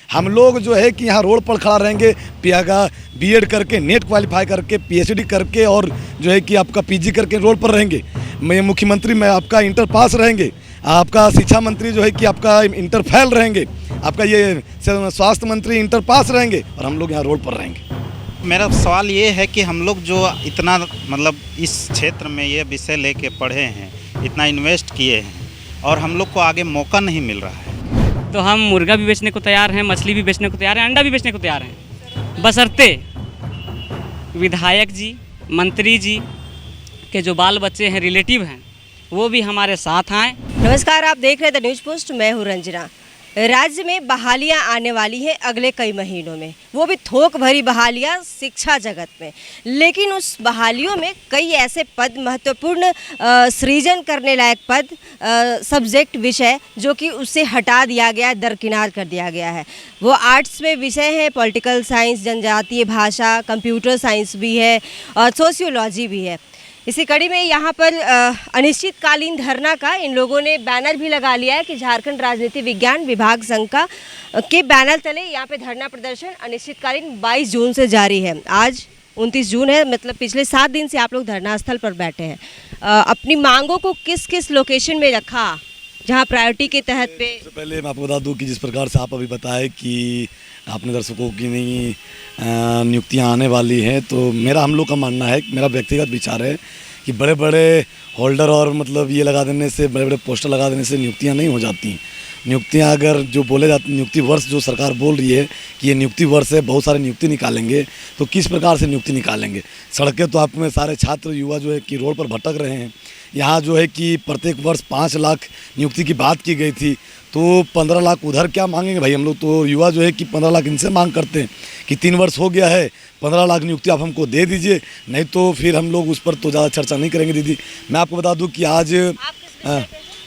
हम लोग जो है कि यहाँ रोड पर खड़ा रहेंगे, बीएड करके, नेट क्वालिफाई करके, पीएचडी करके और जो है कि आपका पीजी करके रोड पर रहेंगे। मैं मुख्यमंत्री में आपका इंटर पास रहेंगे, आपका शिक्षा मंत्री जो है कि आपका इंटर फेल रहेंगे, आपका ये स्वास्थ्य मंत्री इंटर पास रहेंगे और हम लोग यहाँ रोड पर रहेंगे। मेरा सवाल ये है कि हम लोग जो इतना मतलब इस क्षेत्र में ये विषय लेके पढ़े हैं, इतना इन्वेस्ट किए हैं और हम लोग को आगे मौका नहीं मिल रहा है। तो हम मुर्गा भी बेचने को तैयार हैं, मछली भी बेचने को तैयार हैं, अंडा भी बेचने को तैयार हैं, बशर्ते विधायक जी, मंत्री जी के जो बाल बच्चे हैं, रिलेटिव हैं, वो भी हमारे साथ आएँ। नमस्कार, आप देख रहे थे न्यूज़ पोस्ट। मैं हूँ रंजना। राज्य में बहालियां आने वाली हैं अगले कई महीनों में, वो भी थोक भरी बहालियां शिक्षा जगत में। लेकिन उस बहालियों में कई ऐसे पद, महत्वपूर्ण सृजन करने लायक पद, सब्जेक्ट, विषय जो कि उससे हटा दिया गया, दरकिनार कर दिया गया है। वो आर्ट्स में विषय हैं, पॉलिटिकल साइंस, जनजातीय भाषा, कंप्यूटर साइंस भी है और सोशियोलॉजी भी है। इसी कड़ी में यहाँ पर अनिश्चितकालीन धरना का इन लोगों ने बैनर भी लगा लिया है कि झारखंड राजनीति विज्ञान विभाग संघ का के बैनर तले यहाँ पे धरना प्रदर्शन अनिश्चितकालीन 22 जून से जारी है। आज 29 जून है, मतलब पिछले 7 दिन से आप लोग धरना स्थल पर बैठे हैं। अपनी मांगों को किस किस लोकेशन में रखा जहाँ प्रायोरिटी के तहत पे? पहले मैं आपको बता दूं कि जिस प्रकार से आप अभी बताए कि आपने दर्शकों की नई नियुक्तियां आने वाली हैं, तो हम लोग का मानना है, मेरा व्यक्तिगत विचार है कि बड़े बड़े होल्डर और मतलब ये लगा देने से, बड़े बड़े पोस्टर लगा देने से नियुक्तियां नहीं हो जाती। नियुक्तियां अगर जो बोले जाते, नियुक्ति वर्ष जो सरकार बोल रही है कि ये नियुक्ति वर्ष है, बहुत सारे नियुक्ति निकालेंगे, तो किस प्रकार से नियुक्ति निकालेंगे? सड़कें तो आप में सारे छात्र युवा जो है कि रोड पर भटक रहे हैं। यहाँ जो है कि प्रत्येक वर्ष 5 लाख नियुक्ति की बात की गई थी, तो 15 लाख उधर क्या मांगेंगे भाई? हम लोग तो युवा जो है कि 15 लाख इनसे मांग करते हैं कि 3 वर्ष हो गया है, 15 लाख नियुक्ति आप हमको दे दीजिए, नहीं तो फिर हम लोग उस पर तो ज़्यादा चर्चा नहीं करेंगे। दीदी, मैं आपको बता दूं कि आज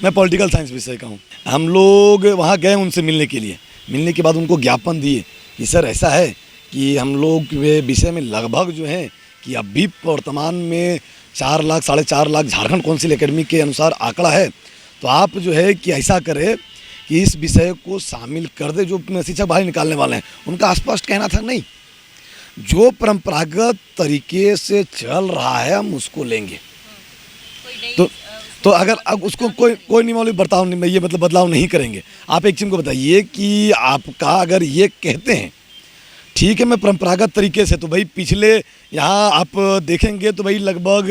मैं पॉलिटिकल साइंस विषय का हूँ। हम लोग वहाँ गए उनसे मिलने के लिए, मिलने के बाद उनको ज्ञापन दिए कि सर ऐसा है कि हम लोग वे विषय में लगभग जो है कि अभी वर्तमान में 4 लाख, 4.5 लाख झारखंड काउंसिल एकेडमी के अनुसार आंकड़ा है, तो आप जो है कि ऐसा करें कि इस विषय को शामिल कर दे। जो शिक्षक बाहर निकालने वाले हैं उनका स्पष्ट कहना था नहीं, जो परंपरागत तरीके से चल रहा है हम उसको लेंगे। तो अगर अब उसको कोई नियमावली बदलाव नहीं करेंगे। आप एक चीज़ को बताइए कि आपका अगर ये कहते हैं ठीक है मैं परंपरागत तरीके से, तो भाई पिछले यहाँ आप देखेंगे तो भाई लगभग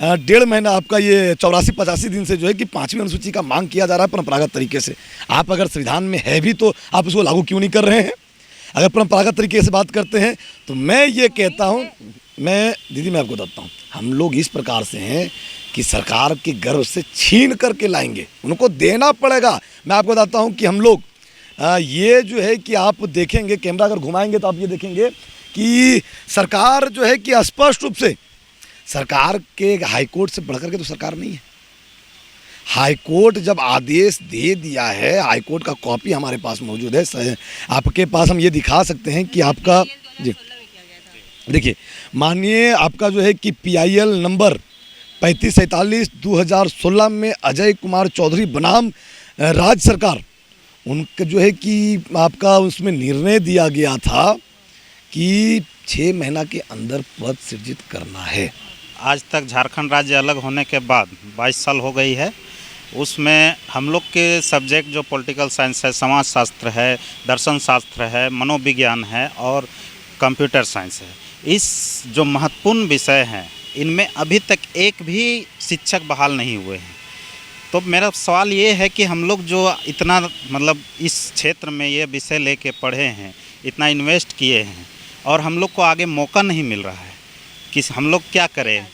1.5 महीना आपका ये 84-85 दिन से जो है कि 5वीं अनुसूची का मांग किया जा रहा है परंपरागत तरीके से। आप अगर संविधान में है भी तो आप उसको लागू क्यों नहीं कर रहे हैं? अगर परंपरागत तरीके से बात करते हैं तो मैं ये कहता हूँ, दीदी मैं आपको बताता हूँ, हम लोग इस प्रकार से हैं कि सरकार के गर्व से छीन करके लाएंगे, उनको देना पड़ेगा। मैं आपको बताता हूँ कि हम लोग ये जो है कि आप देखेंगे, कैमरा अगर घुमाएंगे तो आप ये देखेंगे कि सरकार जो है कि स्पष्ट रूप से, सरकार के हाईकोर्ट से बढ़कर के तो सरकार नहीं है। हाईकोर्ट जब आदेश दे दिया है, हाईकोर्ट का कॉपी हमारे पास मौजूद है, आपके पास हम ये दिखा सकते हैं कि आपका जी देखिए, मानिए आपका जो है कि PIL नंबर 3547/2016 में अजय कुमार चौधरी बनाम राज्य सरकार, उनका जो है कि आपका उसमें निर्णय दिया गया था कि 6 महीना के अंदर पद सृजित करना है। आज तक झारखंड राज्य अलग होने के बाद 22 साल हो गई है, उसमें हम लोग के सब्जेक्ट जो पॉलिटिकल साइंस है, समाज शास्त्र है, दर्शन शास्त्र है, मनोविज्ञान है और कंप्यूटर साइंस है, इस जो महत्वपूर्ण विषय हैं इनमें अभी तक एक भी शिक्षक बहाल नहीं हुए हैं। तो मेरा सवाल ये है कि हम लोग जो इतना मतलब इस क्षेत्र में ये विषय लेके पढ़े हैं, इतना इन्वेस्ट किए हैं और हम लोग को आगे मौका नहीं मिल रहा है कि हम लोग क्या करें?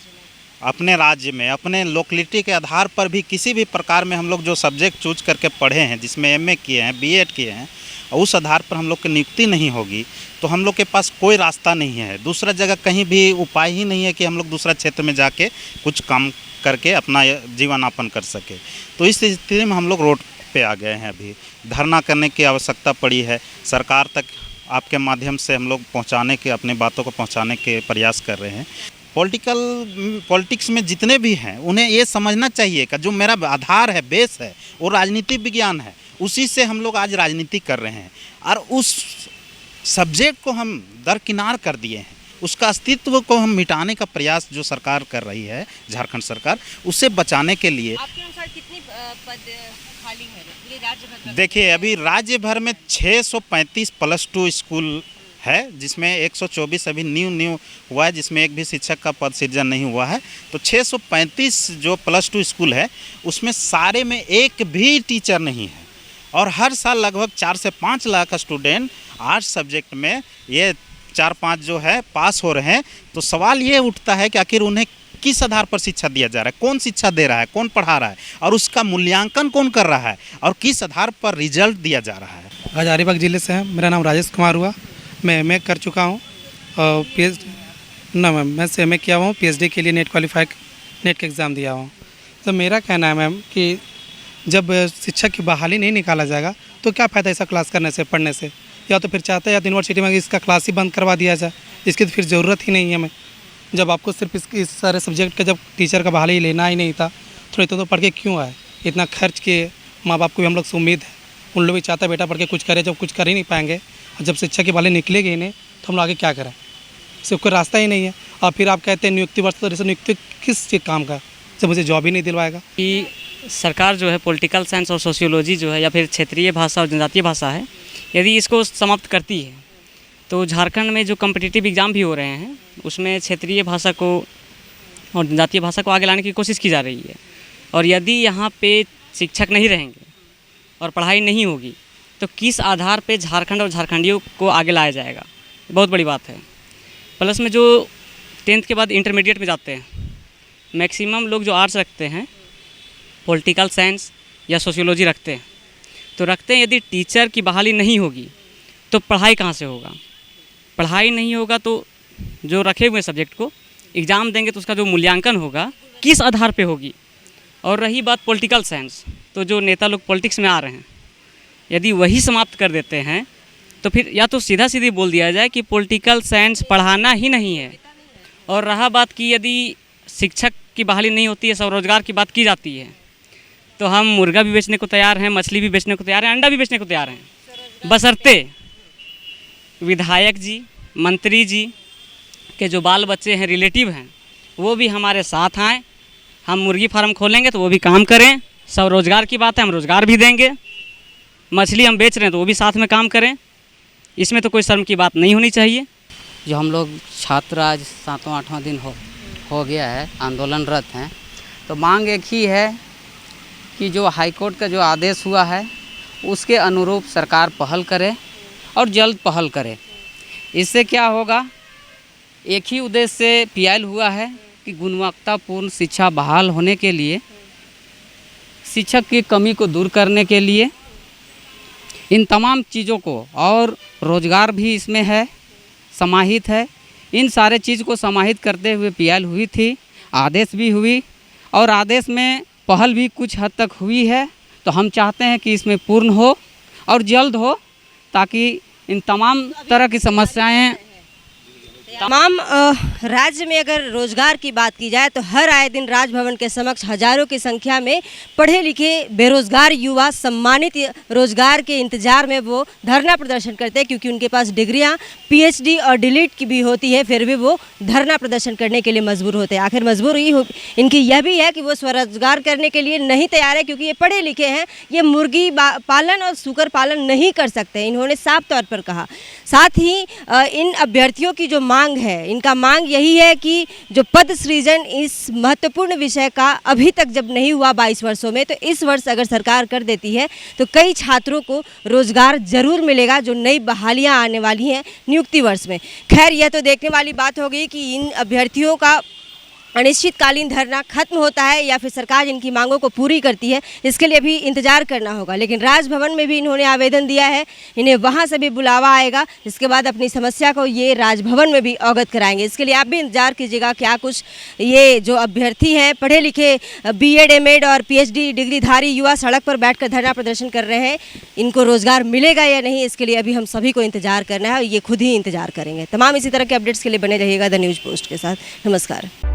अपने राज्य में, अपने लोकेलिटी के आधार पर भी किसी भी प्रकार में हम लोग जो सब्जेक्ट चूज करके पढ़े हैं, जिसमें MA किए हैं, BEd किए हैं, और उस आधार पर हम लोग की नियुक्ति नहीं होगी तो हम लोग के पास कोई रास्ता नहीं है, दूसरा जगह कहीं भी उपाय ही नहीं है कि हम लोग दूसरा क्षेत्र में जाके कुछ काम करके अपना जीवन यापन कर सके। तो इस स्थिति में हम लोग रोड पे आ गए हैं। अभी धरना करने की आवश्यकता पड़ी है। सरकार तक आपके माध्यम से हम लोग पहुंचाने के, अपनी बातों को पहुंचाने के प्रयास कर रहे हैं। पॉलिटिक्स में जितने भी हैं उन्हें ये समझना चाहिए कि जो मेरा आधार है, बेस है, वो राजनीतिक विज्ञान है, उसी से हम लोग आज राजनीति कर रहे हैं और उस सब्जेक्ट को हम दरकिनार कर दिए हैं। उसका अस्तित्व को हम मिटाने का प्रयास जो सरकार कर रही है, झारखंड सरकार, उसे बचाने के लिए। आपके अनुसार कितनी पद खाली है ये राज्य भर में? देखिए, अभी राज्य भर में 635 +2 स्कूल है, जिसमें 124 अभी न्यू हुआ है, जिसमें एक भी शिक्षक का पद सृजन नहीं हुआ है। तो 635 जो +2 स्कूल है उसमें सारे में एक भी टीचर नहीं है और हर साल लगभग 4 से 5 लाख स्टूडेंट आर्ट्स सब्जेक्ट में ये 4-5 जो है पास हो रहे हैं। तो सवाल ये उठता है कि आखिर उन्हें किस आधार पर शिक्षा दिया जा रहा है, कौन शिक्षा दे रहा है, कौन पढ़ा रहा है और उसका मूल्यांकन कौन कर रहा है और किस आधार पर रिजल्ट दिया जा रहा है। आज हजारीबाग जिले से हैं। मेरा नाम राजेश कुमार हुआ। मैं एमए कर चुका हूँ और मैं से एमए किया हुआ हूँ। पीएचडी के लिए नेट का एग्ज़ाम दिया हूँ। तो मेरा कहना है मैम कि जब शिक्षक की बहाली नहीं निकाला जाएगा तो क्या फ़ायदा ऐसा क्लास करने से, पढ़ने से। या तो फिर चाहते हैं या तो यूनिवर्सिटी में इसका क्लास ही बंद करवा दिया जाए, इसकी तो फिर ज़रूरत ही नहीं है। मैं जब आपको सिर्फ इस सारे सब्जेक्ट का जब टीचर का बहाली लेना ही नहीं था थोड़ी तो पढ़ के क्यों आए, इतना खर्च किए। माँ बाप को भी हम लोग से उम्मीद है, उन लोग भी चाहता है बेटा पढ़ के कुछ करे। जब कुछ कर ही नहीं पाएंगे और जब शिक्षा की बहाली निकलेगी ही नहीं तो हम लोग आगे क्या करें, सिर्फ कोई रास्ता ही नहीं है। और फिर आप कहते हैं नियुक्ति वर्ष, तो जैसे नियुक्ति किस चीज़ काम का, जब मुझे जॉब ही नहीं दिलवाएगा। कि सरकार जो है पॉलिटिकल साइंस और सोशियोलॉजी जो है या फिर क्षेत्रीय भाषा और जनजातीय भाषा है, यदि इसको समाप्त करती है तो झारखंड में जो कम्पिटिटिव एग्ज़ाम भी हो रहे हैं उसमें क्षेत्रीय भाषा को और जनजातीय भाषा को आगे लाने की कोशिश की जा रही है। और यदि यहाँ पे शिक्षक नहीं रहेंगे और पढ़ाई नहीं होगी तो किस आधार पे झारखंड और झारखंडियों को आगे लाया जाएगा, बहुत बड़ी बात है। प्लस में जो 10th के बाद इंटरमीडिएट में जाते हैं, मैक्सिमम लोग जो आर्ट्स रखते हैं, पॉलिटिकल साइंस या सोशियोलॉजी रखते हैं, तो रखते हैं यदि टीचर की बहाली नहीं होगी तो पढ़ाई कहाँ से होगा। पढ़ाई नहीं होगा तो जो रखे हुए सब्जेक्ट को एग्ज़ाम देंगे तो उसका जो मूल्यांकन होगा किस आधार पे होगी। और रही बात पॉलिटिकल साइंस, तो जो नेता लोग पॉलिटिक्स में आ रहे हैं यदि वही समाप्त कर देते हैं तो फिर या तो सीधा सीधी बोल दिया जाए कि पॉलिटिकल साइंस पढ़ाना ही नहीं है। और रहा बात कि यदि शिक्षक की बहाली नहीं होती है, स्वरोजगार की बात की जाती है, तो हम मुर्गा भी बेचने को तैयार हैं, मछली भी बेचने को तैयार हैं, अंडा भी बेचने को तैयार हैं, बशर्ते विधायक जी, मंत्री जी के जो बाल बच्चे हैं, रिलेटिव हैं, वो भी हमारे साथ आएँ। हम मुर्गी फार्म खोलेंगे तो वो भी काम करें, स्वरोजगार की बात है, हम रोज़गार भी देंगे। मछली हम बेच रहे हैं तो वो भी साथ में काम करें, इसमें तो कोई शर्म की बात नहीं होनी चाहिए। जो हम लोग छात्र आज 7वां-8वां दिन हो गया है आंदोलनरत हैं, तो मांग एक ही है कि जो हाईकोर्ट का जो आदेश हुआ है उसके अनुरूप सरकार पहल करे और जल्द पहल करे। इससे क्या होगा, एक ही उद्देश्य से पीएल हुआ है कि गुणवत्तापूर्ण शिक्षा बहाल होने के लिए, शिक्षक की कमी को दूर करने के लिए, इन तमाम चीज़ों को, और रोज़गार भी इसमें है, समाहित है। इन सारे चीज़ को समाहित करते हुए पीएल हुई थी, आदेश भी हुई और आदेश में पहल भी कुछ हद तक हुई है। तो हम चाहते हैं कि इसमें पूर्ण हो और जल्द हो, ताकि इन तमाम तरह की समस्याएं। तमाम राज्य में अगर रोजगार की बात की जाए तो हर आए दिन राजभवन के समक्ष हजारों की संख्या में पढ़े लिखे बेरोजगार युवा सम्मानित रोजगार के इंतजार में वो धरना प्रदर्शन करते हैं, क्योंकि उनके पास डिग्रियां पीएचडी और डिलीट की भी होती है, फिर भी वो धरना प्रदर्शन करने के लिए मजबूर होते हैं। आखिर मजबूरी इनकी यह भी है कि वो स्वरोजगार करने के लिए नहीं तैयार है, क्योंकि ये पढ़े लिखे हैं, ये मुर्गी पालन और सूकर पालन नहीं कर सकते, इन्होंने साफ तौर पर कहा। साथ ही इन अभ्यर्थियों की जो मांग है, इनका मांग यही है कि जो पद सृजन इस महत्वपूर्ण विषय का अभी तक जब नहीं हुआ 22 वर्षों में, तो इस वर्ष अगर सरकार कर देती है तो कई छात्रों को रोजगार जरूर मिलेगा, जो नई बहालियां आने वाली हैं नियुक्ति वर्ष में। खैर, यह तो देखने वाली बात होगी कि इन अभ्यर्थियों का अनिश्चितकालीन धरना खत्म होता है या फिर सरकार इनकी मांगों को पूरी करती है, इसके लिए भी इंतजार करना होगा। लेकिन राजभवन में भी इन्होंने आवेदन दिया है, इन्हें वहां से भी बुलावा आएगा, इसके बाद अपनी समस्या को ये राजभवन में भी अवगत कराएंगे। इसके लिए आप भी इंतजार कीजिएगा क्या कुछ ये जो अभ्यर्थी हैं, पढ़े लिखे बीएड एमएड और पीएचडी डिग्रीधारी युवा सड़क पर बैठकर धरना प्रदर्शन कर रहे हैं, इनको रोजगार मिलेगा या नहीं, इसके लिए अभी हम सभी को इंतजार करना है और ये खुद ही इंतजार करेंगे। तमाम इसी तरह के अपडेट्स के लिए बने रहिएगा द न्यूज़ पोस्ट के साथ। नमस्कार।